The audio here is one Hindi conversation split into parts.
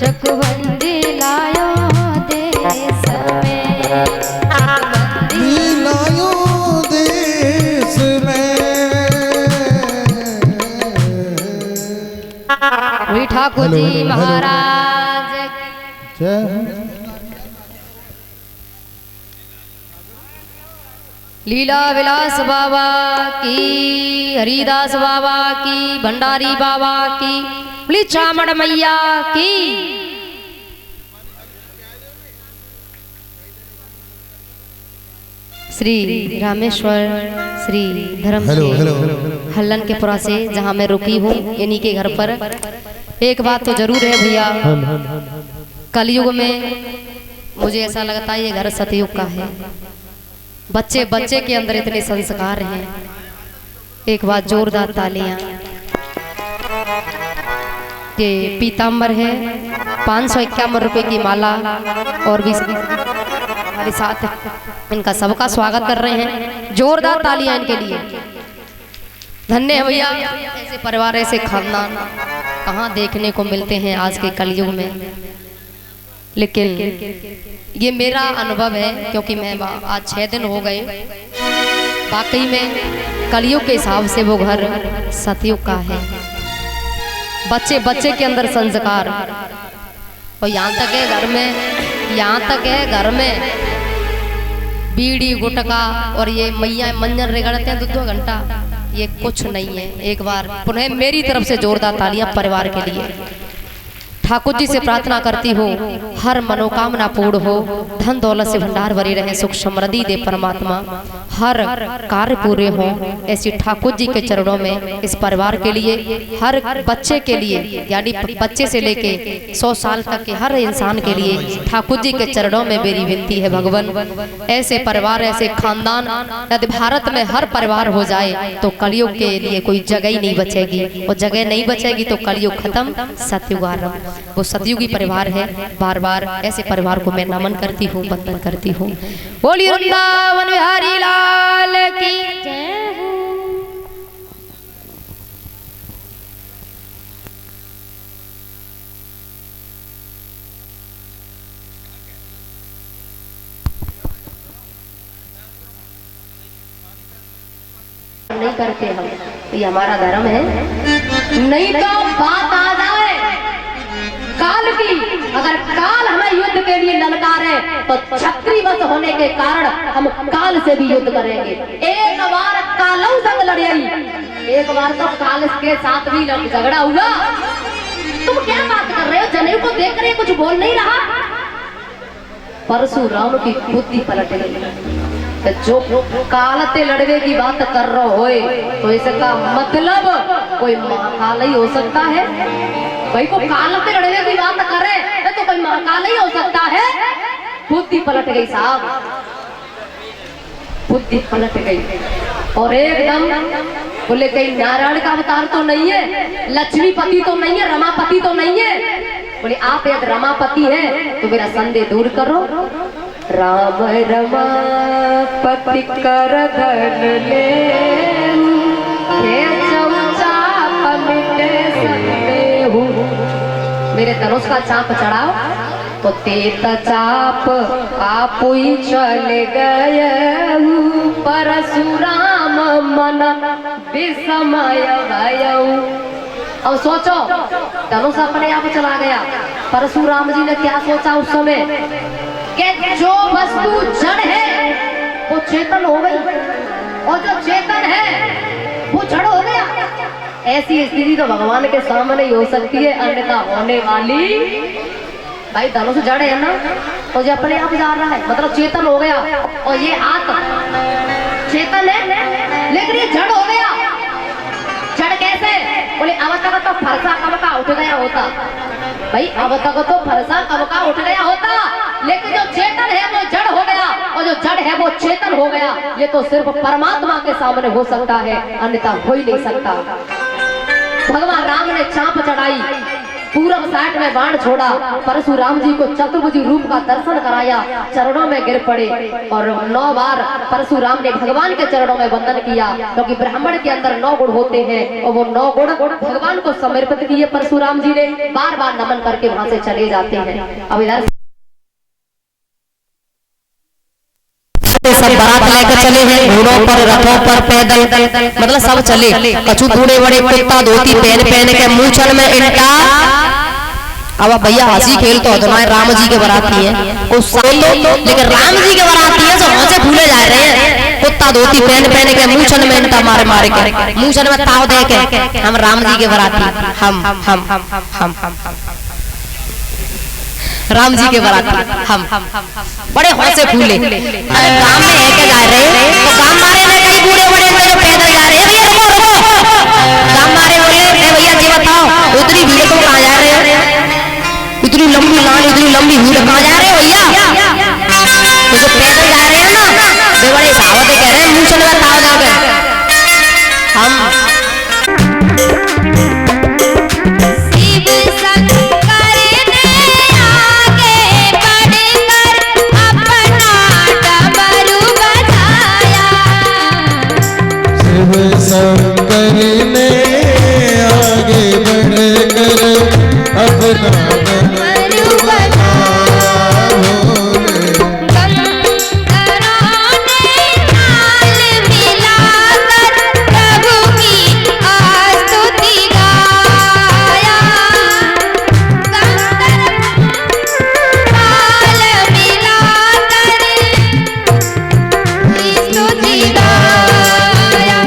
चकबंदी लायो देश में, लायो देश में। वही ठाकुर जी महाराज लीला विलास बाबा की, हरिदास बाबा की, भंडारी बाबा की, बोली चामड़ मैया की। श्री रामेश्वर श्री धर्म हल्लन के पुरा से जहाँ मैं रुकी हूँ इन्हीं के घर पर। एक बात तो जरूर है भैया, कलयुग में मुझे ऐसा लगता है ये घर सतयुग का है। बच्चे बच्चे के अंदर इतने संस्कार हैं। एक बात जोरदार तालियां। ये पीताम्बर है, 551 रुपए की माला और भी हमारे साथ इनका सबका स्वागत कर रहे हैं। जोरदार तालियां इनके लिए। धन्य है भैया, ऐसे परिवार ऐसे खानदान कहाँ देखने को मिलते हैं आज के कलयुग में। लेकिन ये मेरा अनुभव है क्योंकि मैं आज 6 दिन हो गए। वाकई में कलयुग के हिसाब से वो घर सतयुग का है। बच्चे बच्चे के अंदर संस्कार, और यहाँ तक है घर में, यहाँ तक है घर में बीड़ी गुटका और ये मैया मंजन रिगड़ते हैं 2-2 घंटा, ये कुछ नहीं है। एक बार पुनः मेरी तरफ से जोरदार तालियां परिवार के लिए। ठाकुर जी से प्रार्थना करती हूँ हर मनोकामना पूर्ण हो, धन दौलत से भंडार भरे रहे, सुख समृद्धि दे परमात्मा, हर कार्य पूरे हो। ऐसी ठाकुर जी के चरणों में इस परिवार के लिए, हर बच्चे के लिए, यानी बच्चे से लेके 100 साल तक के हर इंसान के लिए ठाकुर जी के चरणों में मेरी विनती है भगवान, ऐसे परिवार ऐसे खानदान यदि भारत में हर परिवार हो जाए तो कलयुग के लिए कोई जगह ही नहीं बचेगी, और जगह नहीं बचेगी तो कलयुग खत्म, सतयुग आरंभ। वो सतयुगी परिवार है। बार बार ऐसे परिवार को मैं नमन करती हूँ, वंदन करती हूँ। बोलिए वृंदावन बिहारी लाल की जय हो। नहीं करते हम, ये हमारा धर्म है। नहीं तो बात आ जाए काल की, अगर काल हमें युद्ध के लिए ललकारे तो छत्रीवश होने के कारण हम काल से भी युद्ध करेंगे। एक बार कालऊ संग लड़ाई, एक बार तो काल के साथ भी झगड़ा हुआ। तुम क्या बात कर रहे हो? जनेऊ को देख रहे कुछ बोल नहीं रहा। परशुराम की बुद्धि पलट गई। जो कालते लड़ने की बात कर रहे हो तो इसका मतलब कोई महाकाल ही हो सकता है। भाई को कालते लड़ने की बात करे तो कोई महाकाल ही हो सकता है। बुद्धि पलट गई साहब, बुद्धि पलट गई। और एकदम बोले कहीं नारायण का अवतार तो नहीं है, लक्ष्मीपति तो नहीं है, रमापति तो नहीं है। बोले आप यदि रमापति है तो मेरा संदेह दूर करो। राम रमापति कर धन ले, मेरे धनुष का चाप चढ़ाओ तो तेत चाप आप ही चल गए। परशुराम मन विस्मय भयऊ। अब सोचो, धनुष अपने आप चला गया। परशुराम जी ने क्या सोचा उस समय कि जो वस्तु जड़ है वो चेतन हो गई, और जो चेतन है वो जड़ हो गया। ऐसी स्थिति तो भगवान के सामने ही हो सकती है, अन्यथा होने वाली। भाई धनुष जड़ है ना, तो जो अपने आप जा रहा है मतलब चेतन हो गया। और ये हाथ चेतन है लेकिन ये जड़ हो गया। जड़ कैसे? बोले अब तक तो फरसा कब का उठ गया होता। भाई अब तक तो फरसा कब का उठ गया होता, लेकिन जो चेतन है वो जड़ हो गया, और जो जड़ है वो चेतन हो गया। ये तो सिर्फ परमात्मा के सामने हो सकता है, अन्यथा हो ही नहीं सकता। भगवान राम ने चाप चढ़ाई, पूरब साइड में बाण छोड़ा, परशुराम जी को चतुर्भुज रूप का दर्शन कराया, चरणों में गिर पड़े और 9 बार परशुराम ने भगवान के चरणों में वंदन किया, क्योंकि ब्राह्मण के अंदर 9 गुण होते हैं और वो 9 गुण भगवान को समर्पित किए परशुराम जी ने। बार बार नमन करके वहां से चले जाते हैं। अब इधर सब बारात लेकर चले हैं, घोड़ों पर, रथों पर, पैदल, मतलब सब चले। कछु बूढ़े बड़े कुत्ता धोती पहन के मूंछन में इंटा। अब भैया हंसी खेल तो राम जी के बराती है, लेकिन राम जी के बराती है, सब से भूले जा रहे हैं। कुत्ता धोती पहन के मूंछन में इंटा मारे के, मूंछन में ताव दे के हम राम जी के बराती, हम राम जी के बराती, हम बड़े हौसले फूले। अरे गांव में है क्या जा रहे हैं, तो गांव मारे में कई बूढ़े बड़े जो पैदल जा रहे हैं, भैया रुको, गांव मारे बोले भैया जी बताओ उतनी भीड़ को कहाँ जा रहे हो, इतनी लंबी लाइन, इतनी लंबी भीड़ कहाँ जा रहे हो भैया, तो जो पैदल जा रहे हैं ना वे बड़े सावध कह रहे हैं, मुंह चले ताव जाकर हम शंकर ने आगे बढ़कर अपना डमरू बजाया, भोले गंधर्वों ने ताल मिलाकर प्रभु की स्तुति गाया, ताल मिलाकर स्तुति गाया।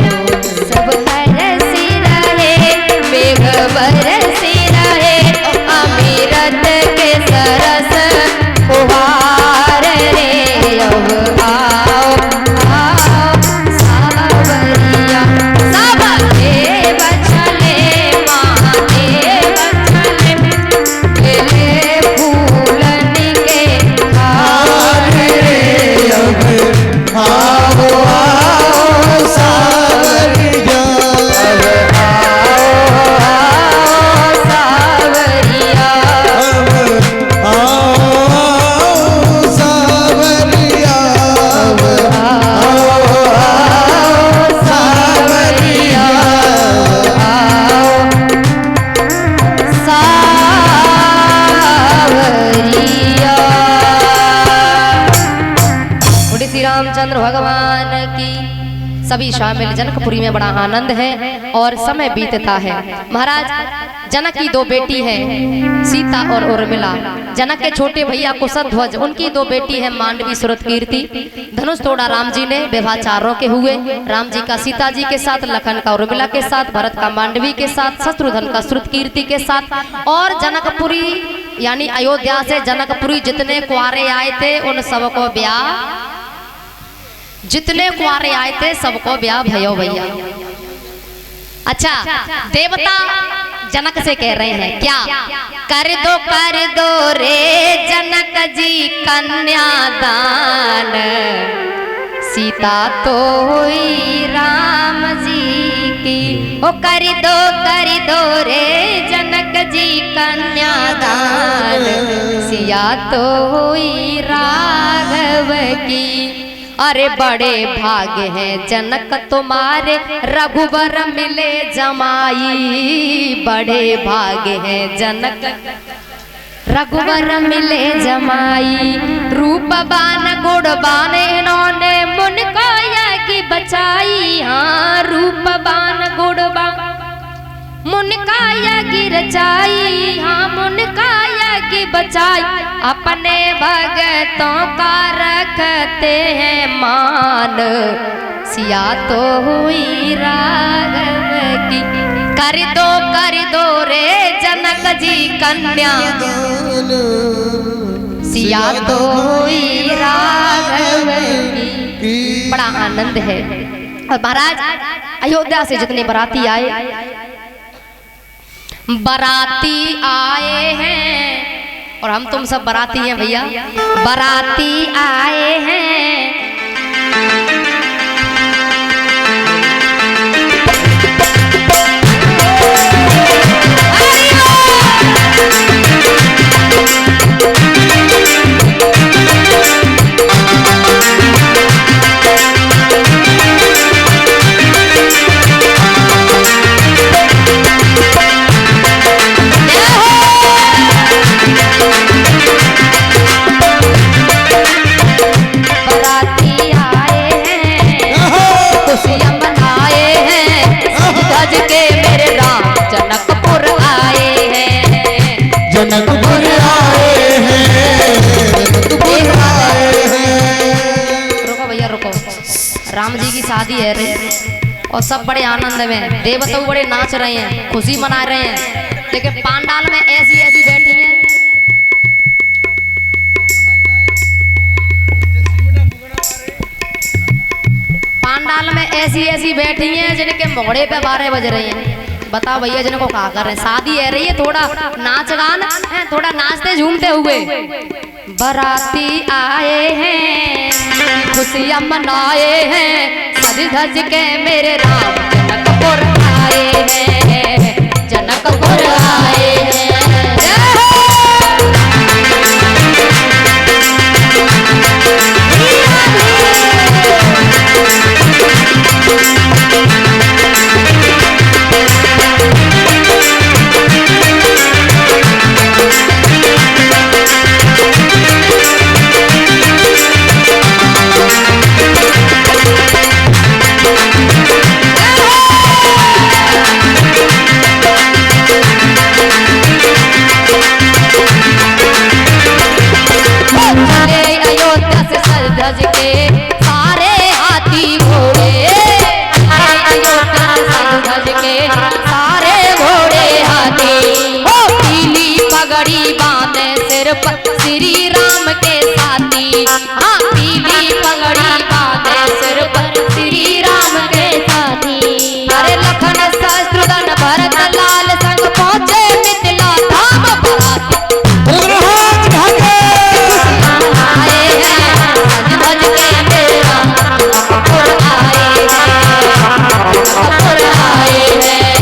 बरसी रहे अमीरत के सरस फुहार रे, अब आओ आओ सावरिया, सबके बचले महादेव चले, फूलन के हार रे, अब आओ आओ सावरिया, रामचंद्र भगवान की। सभी शामिल जनकपुरी में बड़ा आनंद है और समय बीतता है। महाराज जनक की 2 बेटी है, सीता और उर्मिला। जनक के छोटे भैया कुशध्वज, उनकी 2 बेटी है मांडवी श्रुतकीर्ति। धनुष तोड़ा राम जी ने, विवाह के हुए। राम जी का सीता जी के साथ, लखन का उर्मिला के साथ, भरत का मांडवी के साथ, शत्रुघ्न का श्रुतकीर्ति के साथ। और जनकपुरी यानी अयोध्या से जनकपुरी जितने कुंवारे आए थे उन सबको ब्याह, जितने कुंवारे आए थे सबको ब्याह भयो भैया। अच्छा, देवता जनक से कह रहे हैं क्या, कर दो रे जनक जी कन्यादान, सीता तो हुई राम जी की। ओ कर दो रे जनक जी कन्यादान, सिया तो हुई राघव की। अरे बड़े भाग्य हैं जनक तुम्हारे, रघुवर मिले जमाई। बड़े भाग्य हैं जनक, रघुवर मिले जमाई। रूपबान गुणबान इन्होंने मुनकाया की बचाई। हाँ, रूपबान गुणबान मुनकाया की रचाई। हाँ, मुनकाया की बचाई। अपने भगतों का रखते हैं मान, सिया तो हुई राघव की। कर दो रे जनक जी कन्या, सिया तो हुई राघव की। बड़ा आनंद है। और महाराज अयोध्या से जितने बाराती आए हैं, और हम तुम सब बाराती हैं भैया, बाराती आए हैं। जनकपुर आए हैं, जनकपुर आए हैं। रुको भैया रुको, राम जी की शादी है रे और सब बड़े आनंद में, देवता बड़े नाच रहे हैं, खुशी मना रहे हैं, लेकिन पांडाल में ऐसी ऐसी बैठी हैं। पांडाल में ऐसी ऐसी बैठी हैं जिनके मोड़े पे 12 बज रहे हैं। बताओ भैया जिनको क्या कर रहे हैं, शादी है रही है, थोड़ा नाच गान है, थोड़ा नाचते झूमते हुए। बराती आए हैं, खुशियां मनाए हैं, सज धज के मेरे राम जनकपुर आए हैं, जनकपुर आए हैं। श्री राम के साथी, हाँ पीली पगड़ी बांधे सिर पर श्री राम के साथी। अरे लखन शत्रुघ्न भरत लाल संग पहुँचे मिथिला धाम बराती आए हैं, सज धज के मेरा जनकपुर आए हैं, जनकपुर आए हैं।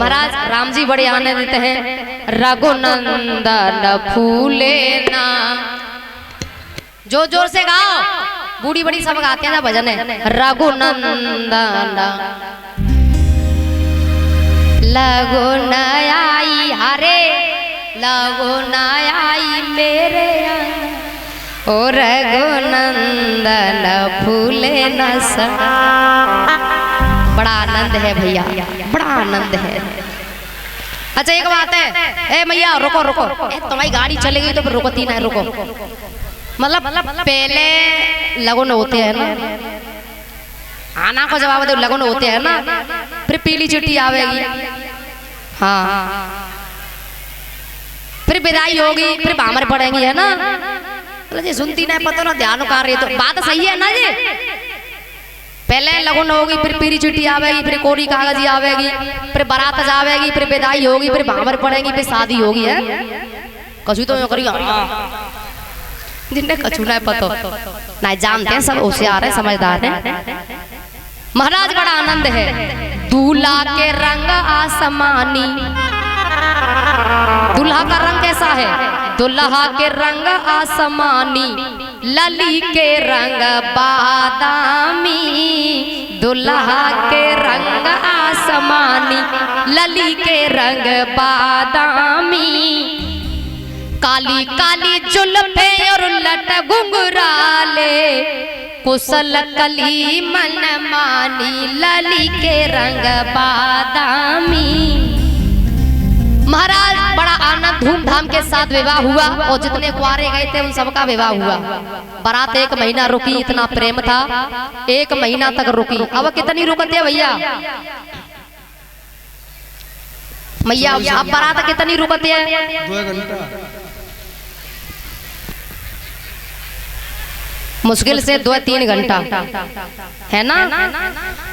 महाराज राम जी बड़े आनंदित हैं। रघुनंदन फूले ना, जोर जोर से गाओ, बूढ़ी बड़ी सब गाते हैं ना भजन है। रघुनंदन लगो नयाई हरे, लगो नयाई मेरे ओ रघुनंदन फूले न सदा। बड़ा आनंद है भैया, बड़ा आनंद है। अच्छा एक बात है, ए मैया रुको रुको, तुम्हारी गाड़ी चलेगी तो फिर रुकती ना है, रुको। मतलब पहले लगन होते हैं ना, आना को जवाब दो, लगन होते हैं ना, फिर पीली चिट्ठी आवेगी, हाँ, फिर विदाई होगी, फिर बामर पड़ेंगी, है ना। जी सुनती नहीं, पता ना, ध्यान कर रही, तो बात सही है ना जी। पहले लगन होगी, फिर पीली चिट्ठी आवेगी, फिर कोरी कागजी आवेगी, फिर बारात जावेगी, फिर विदाई होगी, फिर बामर पड़ेगी, फिर शादी होगी, है। कछु तो करी, जिन्हें कछु नहीं पता नहीं, जानते हैं सब, होशियार है, समझदार है। महाराज बड़ा आनंद है, दूल्हा के रंग आसमानी, दूल्हा का रंग कैसा है? दूल्हा के रंग आसमानी, लली के रंग बादामी, दूल्हा के रंग आसमानी, लली के रंग बादामी, काली काली जुल्फे और लट घुंघराले, कुशल कली मन मानी, लली के रंग बादामी। महाराज बड़ा आनंद धूमधाम के साथ विवाह हुआ, और जितने कुंवारे गए थे उन सबका विवाह हुआ। बारात 1 महीना रुकी, इतना प्रेम था, 1 महीना तक रुकी। अब कितनी रुकती है भैया? मैया अब बारात कितनी रुकती है? 2 घंटा, मुश्किल से 2-3 घंटा, है ना।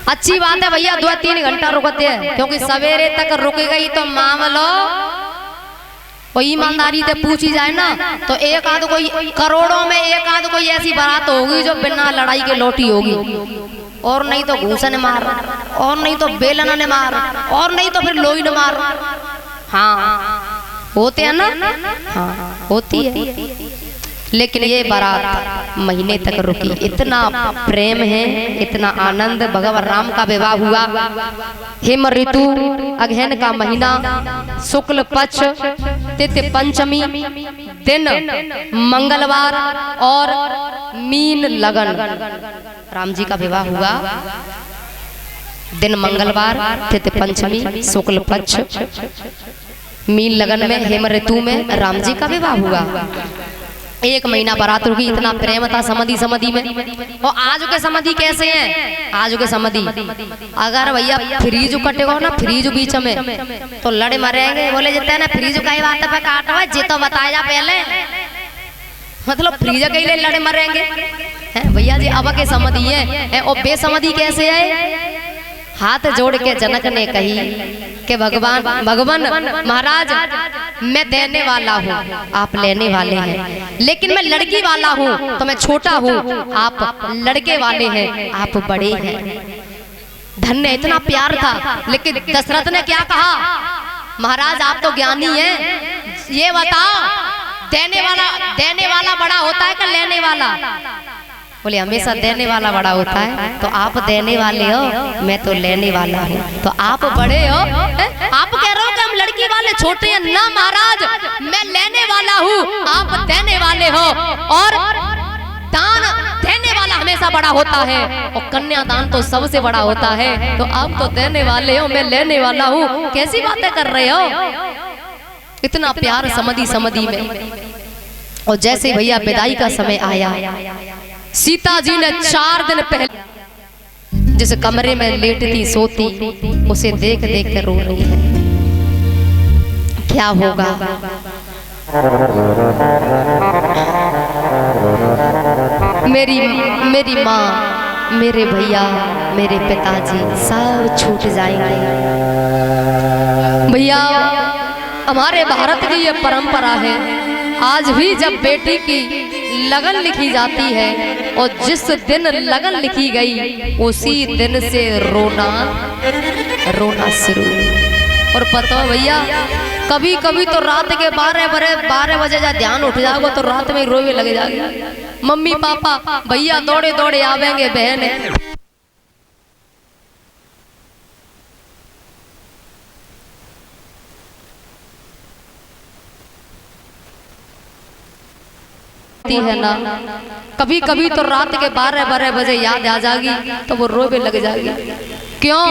अच्छी बात है भैया, 2-3 घंटा रुकते हैं, क्योंकि सवेरे तक रुक गई तो मामलो वो ईमानदारी से पूछी जाए ना, तो एक आध कोई करोड़ों में एक आध कोई ऐसी बारात होगी जो बिना लड़ाई के लौटी होगी, और नहीं तो घूसा ने मार, और नहीं तो बेलना ने मार, और नहीं तो फिर लोई ने मार। हाँ होते हैं ना, हाँ होती है। लेकिन ये बारात महीने तक रुकी, इतना प्रेम है, इतना आनंद। भगवान राम का विवाह हुआ, हेम ऋतु, अगहन का महीना, शुक्ल पक्ष, तिथि पंचमी, दिन मंगलवार और मीन लगन। राम जी का विवाह हुआ दिन मंगलवार, तिथि पंचमी, शुक्ल पक्ष, मीन लगन में, हेम ऋतु में राम जी का विवाह हुआ। 1 महीना बारात रुकी, इतना प्रेम था समधि समधि में। और आज के समधि कैसे हैं? आज के समधि अगर भैया फ्रीज कटेगा ना, फ्रीज बीच में, तो लड़े मरेंगे। बोले जितने है ना फ्रीज का ही बात पे काट हुआ, जी तो बताया जा पहले, मतलब फ्रीज के लिए लड़े मरेंगे भैया जी। अब के समधि है, और बेसमधि कैसे है? हाथ जोड़ के जनक ने कही कि भगवान महाराज, मैं देने वाला हूँ, आप लेने वाले हैं, लेकिन मैं लड़की वाला हूँ, तो मैं छोटा हूँ, आप लड़के वाले हैं, आप बड़े हैं। धन्य, इतना प्यार था। लेकिन दशरथ ने क्या कहा? महाराज आप तो ज्ञानी हैं, ये बताओ देने वाला बड़ा होता है कि लेने वाला? बोले हमेशा देने वाला बड़ा होता है। तो आप देने वाले हो, मैं तो लेने वाला हूँ, तो आप बड़े हो। आप कह रहे हो कि हम लड़की वाले छोटे हैं? ना महाराज, मैं लेने वाला हूँ, आप देने वाले हो, और दान देने वाला हमेशा बड़ा होता है, और कन्यादान तो सबसे बड़ा होता है। तो आप तो देने वाले हो, मैं लेने वाला हूँ, कैसी बातें कर रहे हो? इतना प्यार समधि समधि में। और जैसे भैया विदाई का समय आया, सीता जी ने 4 दिन पहले जिस कमरे में लेटती सोती, उसे देख देख कर रो रही है। क्या होगा? मेरी माँ, मेरे भैया, मेरे पिताजी सब छूट जाएंगे। भैया हमारे भारत की ये परंपरा है, आज भी जब बेटी की लगन लिखी जाती है, और जिस दिन लगन लिखी गई उसी दिन से रोना शुरू। और पता है भैया, कभी कभी तो रात के 12 बजे जा ध्यान उठ जाओगे तो रात में रोवे लगे जाएगा। मम्मी पापा भैया दौड़े दौड़े आवेंगे, बहन है ना। कभी कभी तो रात के 12 बजे याद आ जाएगी तो वो रोवे लग जाएगी। क्यों?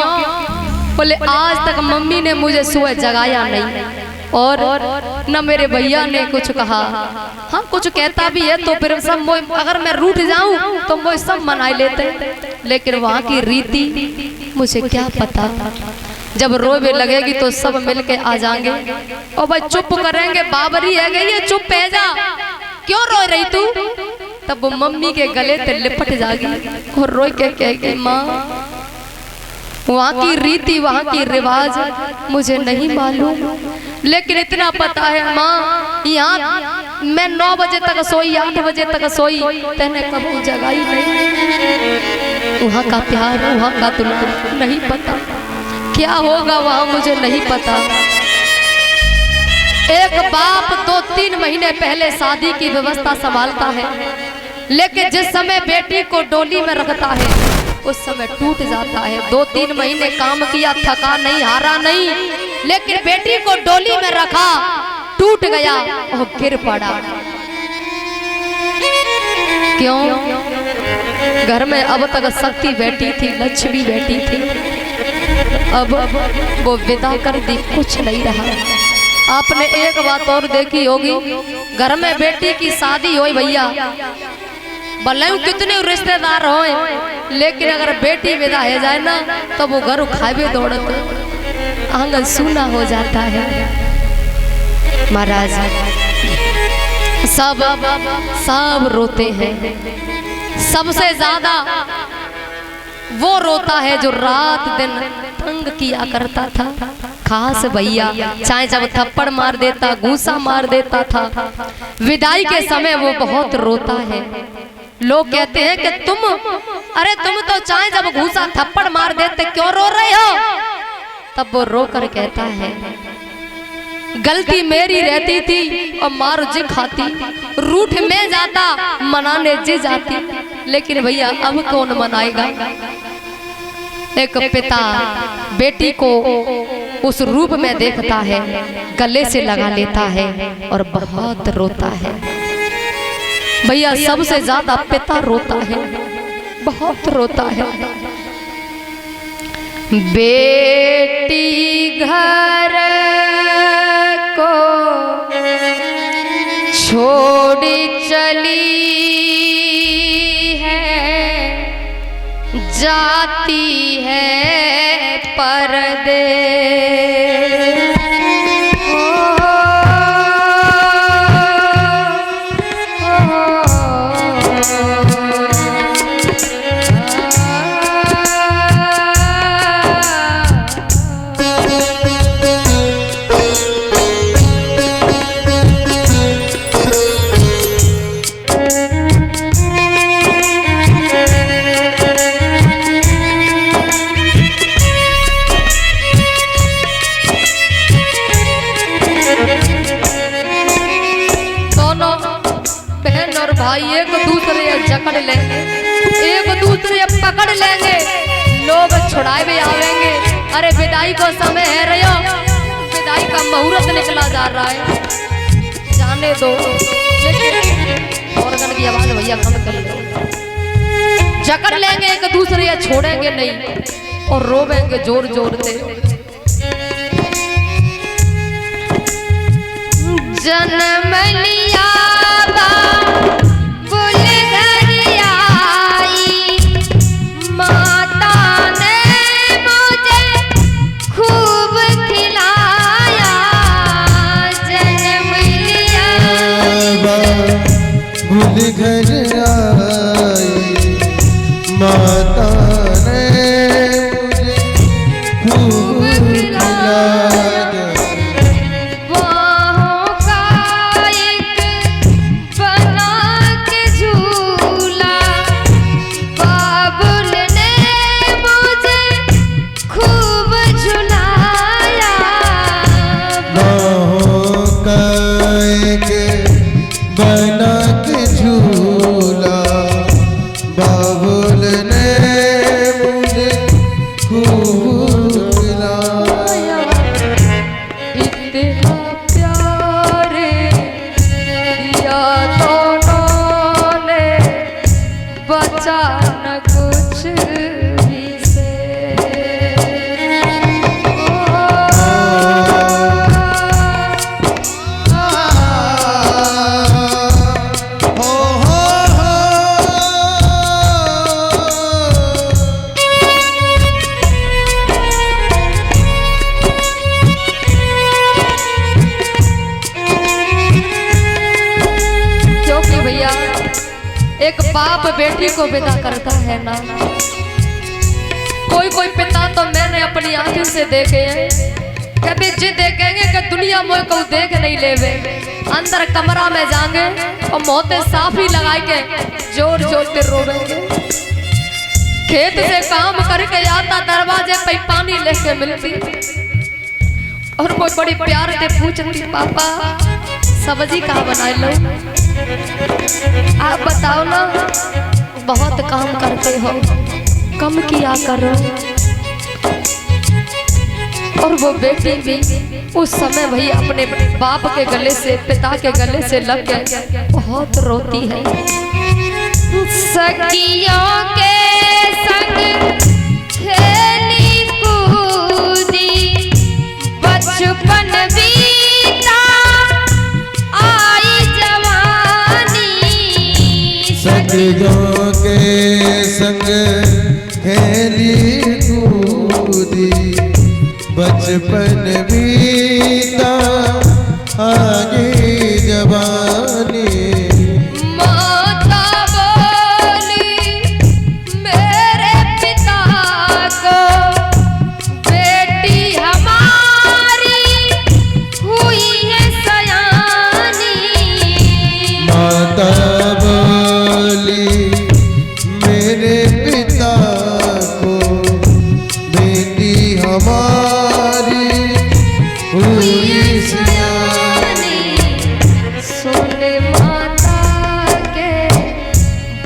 बोले आज तक मम्मी ने मुझे सुबह जगाया नहीं और न मेरे भैया ने कुछ कहा। हाँ कुछ कहता भी है तो फिर सब अगर मैं रूठ जाऊं तो वो सब मना लेते, लेकिन वहाँ की रीति मुझे क्या पता। जब रोवे लगेगी तो सब मिलके आ जाएंगे और भाई चुप करेंगे, बाबरी है गई है चुप है जा, क्यों रो रही तू। तब वो मम्मी के गले पे लिपट जाएगी और रोई के कहेगी माँ वहाँ की रीति वहाँ की रिवाज मुझे नहीं मालूम, लेकिन इतना पता है माँ यहाँ मैं 9 बजे तक सोई 8 बजे तक सोई तेने कभी जगाई नहीं। वहाँ का प्यार वहाँ का दुलार नहीं पता, क्या होगा वहाँ मुझे नहीं पता। एक बाप 2-3 महीने पहले शादी की व्यवस्था संभालता है, लेकिन जिस समय बेटी को डोली में रखता है उस समय टूट जाता है। 2-3 महीने काम किया, थका नहीं, हारा नहीं, लेकिन बेटी को डोली में रखा, टूट गया और गिर पड़ा। क्यों? घर में अब तक शक्ति बैठी थी, लक्ष्मी बैठी थी, अब वो विदा कर दी, कुछ नहीं रहा। आपने एक बात और देखी होगी, घर में बेटी की शादी हो भैया, भले कितने रिश्तेदार हो, लेकिन अगर बेटी विदा हो जाए ना तो वो घर खावे दौड़त, आंगन सूना हो जाता है। महाराज सब रोते हैं, सबसे ज्यादा वो रोता है जो रात दिन तंग किया करता था, खास भैया। चाहे जब थप्पड़ मार देता, घूसा मार देता था, विदाई के समय वो बहुत रोता है। लोग कहते हैं कि तुम तो चाहे जब घूसा थप्पड़ मार देते क्यों रो रहे हो। तब वो रो कर कहता है गलती मेरी रहती थी और मार जी खाती, रूठ में जाता मनाने जी जाती, लेकिन भैया अब कौन मनाएगा। एक पिता बेटी को उस रूप में देखता है, गले से लगा लेता है और बहुत रोता है। भैया सबसे ज्यादा पिता रोता है, बहुत रोता है। बेटी घर को छोड़ी चली है, जाती है परदेस। एक दूसरे जकड़ लेंगे, एक दूसरे पकड़ लेंगे, लोग छुड़ाए भी आवेंगे। अरे विदाई को समय है रयो, विदाई का मुहूर्त निकला जा रहा है, जाने दो। लेकिन ऑर्गन की आवाज भैया कम कर लो। जकड़ लेंगे एक दूसरे, छोड़ेंगे नहीं और रोवेंगे जोर जोर से। जन्म लिया घर आई माता ने मुझे खूब खिलाया, बाहों का एक बना के झूला, बाबुल ने मुझे खूब झुलाया। बाहों का एक बना झूला बाबुल ने एक बाप बेटी को विदा करता है ना, कोई कोई पिता तो मैंने अपनी आंखों से देखे हैं, कभी जी देखेंगे कि दुनिया मोह को देख नहीं लेवे, अंदर कमरा में जाएंगे और मोते साफ ही लगाए के जोर जोर के रोवेंगे। खेत से काम करके आता दरवाजे पे पानी लेके मिलती और कोई बड़ी प्यार से पूछती पापा सब्जी कहाँ बना लो, आप बताओ ना, बहुत काम करते हो, कम किया करो। और वो बेटी भी उस समय वही अपने बाप के गले से, पिता के गले से लग के बहुत रोती है। सखियों के संग खेली कूदी बचपन बीता, आई जवानी। सखियों के संग खेली कूदी बचपन बीता, आगे जवानी।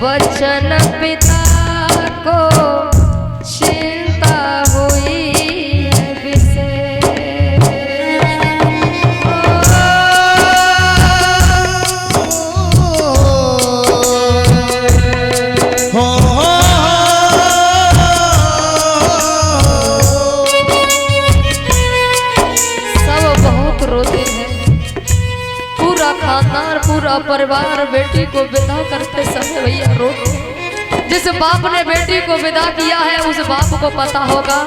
वचन पिता को चिंता हुई है विशेष। सब बहुत रोते हैं, पूरा खानदान पूरा परिवार बेटी को विदा करते समय भैया रोते। जिस बाप ने बेटी को विदा किया है उस बाप को पता होगा,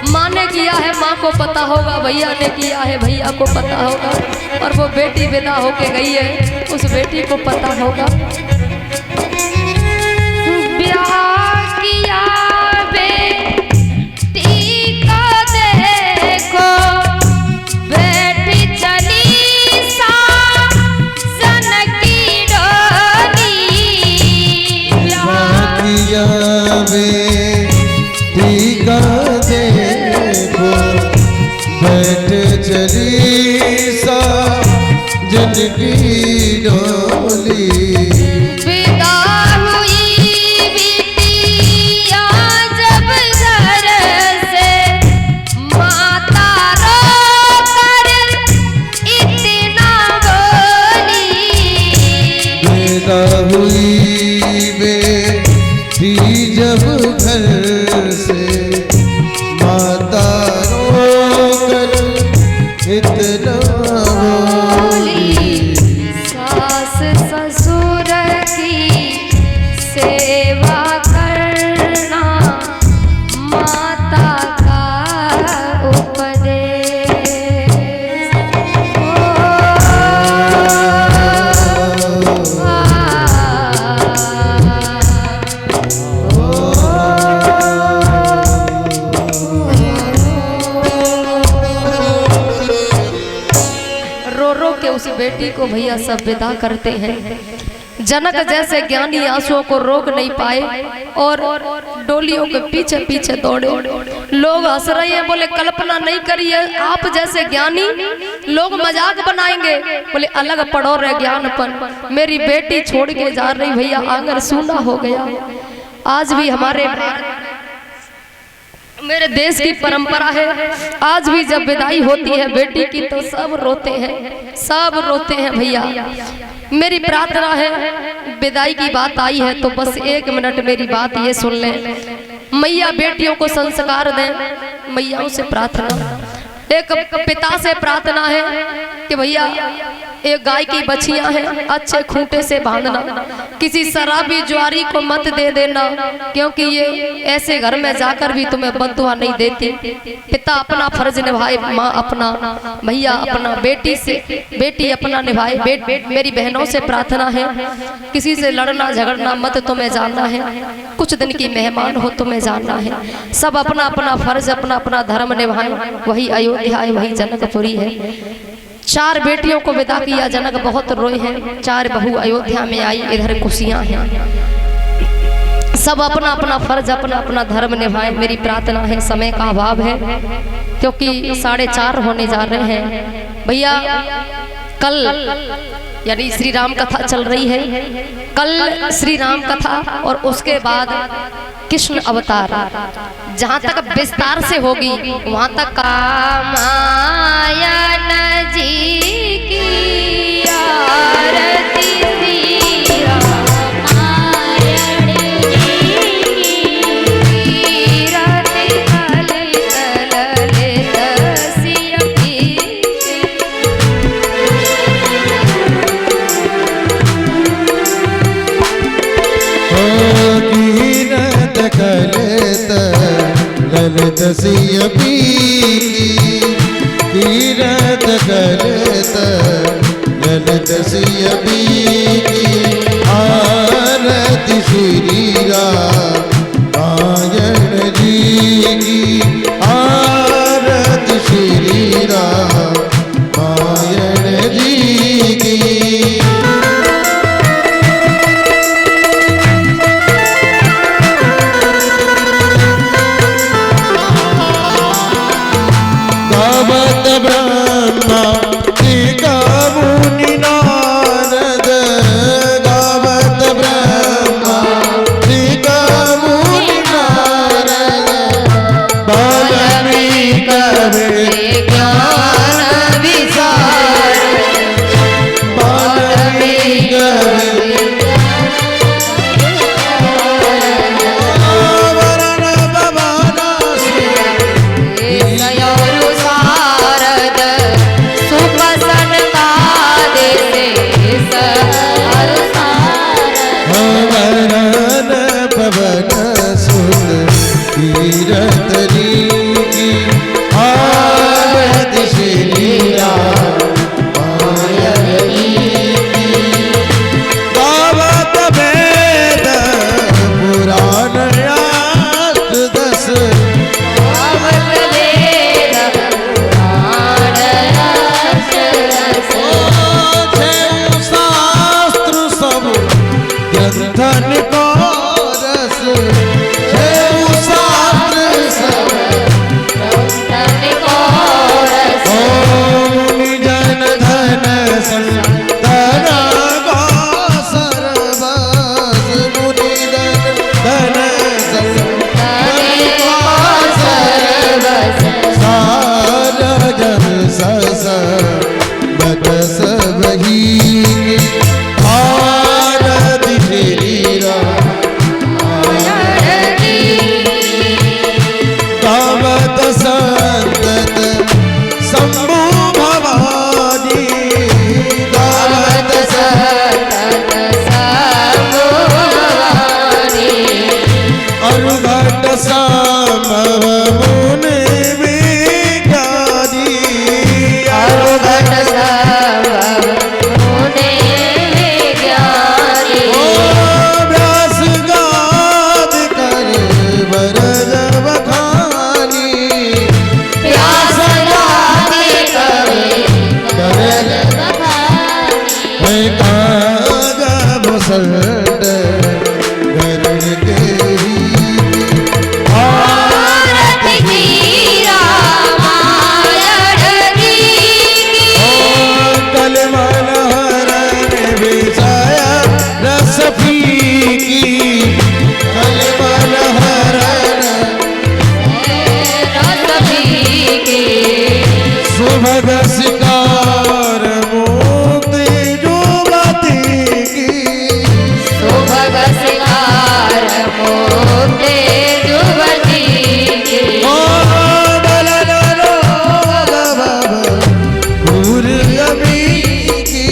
माँ ने किया है माँ को पता होगा, भैया ने किया है भैया को पता होगा, और वो बेटी विदा होके गई है उस बेटी को पता होगा। ब्याह किया बेटी को देखो, बेटी चली बेटी का देखो, बैठ चली सा जिंदगी डोली। विदा हुई बिटिया जब घर से, माता रो कर इतना बोली। विदा हुई बेटी जब घर से, माता रो कर इतना बोली। सास ससुर की सेवा करना माता का उपदेश। उस बेटी को भैया सब विदा करते हैं। जनक जैसे ज्ञानी आंसुओं को रोक नहीं पाए और डोलियों के पीछे पीछे दौड़े। लोग हंस रहे हैं, बोले कल्पना नहीं करिए आप जैसे ज्ञानी, लोग मजाक बनाएंगे, बोले अलग पढ़ो रे ज्ञानपन। मेरी बेटी छोड़ के जा रही भैया, आंगन सूना हो गया। आज भी हमारे मेरे देश की परंपरा है, आज भी जब विदाई होती है बेटी की तो सब रोते हैं, सब रोते हैं भैया। मेरी प्रार्थना है, विदाई की बात आई है तो बस 1 मिनट मेरी बात ये सुन लें। मैया बेटियों को संस्कार दें, मैयाओं से प्रार्थना, एक पिता से प्रार्थना है कि भैया एक गाय की बछियां है, अच्छे खूंटे से बांधना। किसी शराबी ज्वारी को मत दे देना, क्योंकि ये ऐसे घर में जाकर भी तुम्हें बद्दुआ नहीं देती। पिता अपना फर्ज निभाए, माँ अपना, भैया अपना, बेटी अपना निभाए। मेरी बहनों से प्रार्थना है, किसी से लड़ना झगड़ना मत, तुम्हें जानना है कुछ दिन की मेहमान हो, तुम्हें जानना है। सब अपना अपना फर्ज, अपना अपना धर्म निभाए। वही अयोध्या है, वही जनकपुरी है। 4 बेटियों को विदा किया, जनक बहुत रोए हैं। 4 बहू अयोध्या में आई, इधर खुशियां हैं। सब अपना अपना फर्ज, अपना अपना धर्म निभाए। मेरी प्रार्थना है, समय का अभाव है क्योंकि 4:30 होने जा रहे हैं। भैया कल यानी श्री राम कथा चल रही है, कल श्री राम कथा और उसके बाद कृष्ण अवतार। जहाँ तक विस्तार से होगी वहाँ तक रामायण जी की आरती, श्री रामायण जी की आरती, ललित सिय की। कीरत कलित ललित सिय की, कीरत कलित ललित सिय की। आरती श्री रामायण जी की, आरती श्री रामायण जी की। गावत ब्रह्मा टीका मुनि नारद, गावत ब्रह्मा टीका मुनि नारद। वाल्मीकि ज्ञान विशारद, वाल्मीकि पवन सुत कीरत की। आरती श्री रामायण की। गावत वेद पुराण अष्ट दस, गावत वेद पुराण अष्ट दस। शास्त्र सब ग्रंथन को रस, शास्त्र सब ग्रंथन को रस। मुनि जन धन संतन को सर्वस, मुनि जन धन संतन को सर्वस। सार जन सस बत सबही, आरती श्री रामायण की। गावत संतत शंभु भवानी, गावत संतत शंभु भवानी। अनुघट संभव मुनि विज्ञानी, अनुघट संभव मुनि विज्ञानी। व्यास गाद कर बरज बखानी, व्यास गादि कवि करल बखानी। काग मुसलट गरुड़ के ही। आरती श्री रामायण जी की। कलमल हरण विषय रस फीकी, कलमल हरण रसभी की। सुभग शिकार मोती जुवती की। सुभग सिंगार मोते जुवती की। ओ दलन रोग भव घूर अभी की,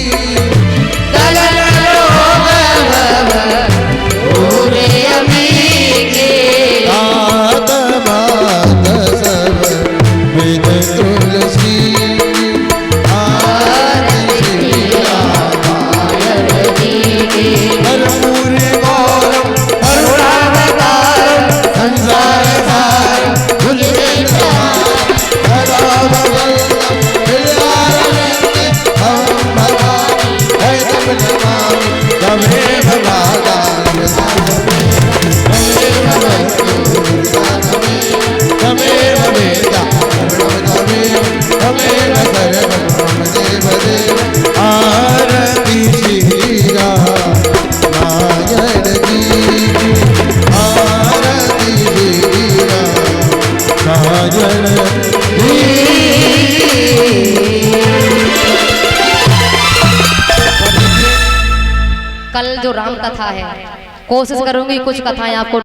कल जो राम कथा है, कोशिश करूंगी कुछ कथाएं आपको